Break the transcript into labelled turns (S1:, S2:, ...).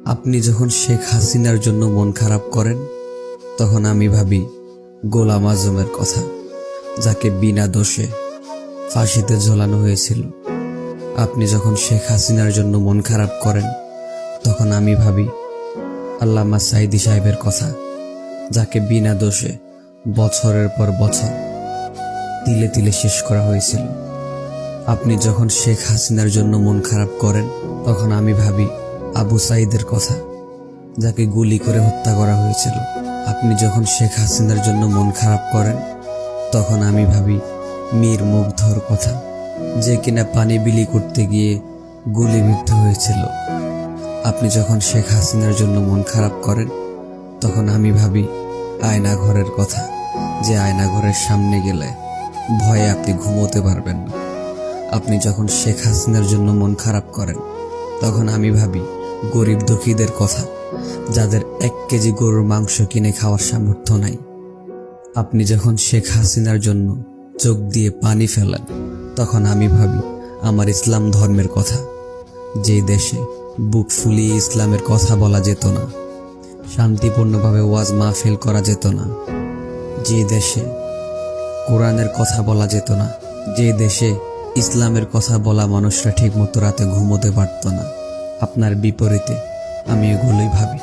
S1: আপনি যখন শেখ হাসিনার জন্য মন খারাপ করেন তখন আমি ভাবি গোলাম আজমের কথা, যাকে বিনা দোষে ফাঁসিতে ঝোলানো হয়েছিল। আপনি যখন শেখ হাসিনার জন্য মন খারাপ করেন তখন আমি ভাবি আল্লামা সাঈদী সাহেবের কথা, যাকে বিনা দোষে বছরের পর বছর তিলে তিলে শেষ করা হয়েছিল। আপনি যখন শেখ হাসিনার জন্য মন খারাপ করেন তখন আমি ভাবি আবু সাঈদের কথা, যাকে গুলি করে হত্যা করা হয়েছিল। আপনি যখন শেখ হাসিনার জন্য মন খারাপ করেন তখন আমি ভাবি মীর মুগ্ধর কথা, যে কিনা পানি বিলি করতে গিয়ে গুলিবিদ্ধ হয়েছিল। আপনি যখন শেখ হাসিনার জন্য মন খারাপ করেন তখন আমি ভাবি আয়নাঘরের কথা, যে আয়নাঘরের সামনে গেলে ভয়ে আপনি ঘুমোতে পারবেন না। আপনি যখন শেখ হাসিনার জন্য মন খারাপ করেন তখন আমি ভাবি গরিব দুঃখীদের কথা, যাদের 1 কেজি গরুর মাংস কিনে খাওয়ার সামর্থ্য নাই। আপনি যখন শেখ হাসিনার জন্য চোখ দিয়ে পানি ফেলেন তখন আমি ভাবি আমার ইসলাম ধর্মের কথা, যে দেশে বুক ফুলিয়ে ইসলামের কথা বলা যেত না, শান্তিপূর্ণভাবে ওয়াজ মাহফিল করা যেত না, যে দেশে কোরআনের কথা বলা যেত না, যে দেশে ইসলামের কথা বলা মানুষরা ঠিকমতো রাতে ঘুমোতে পারত না। আপনার বিপরীতে আমি এগুলোই ভাবি।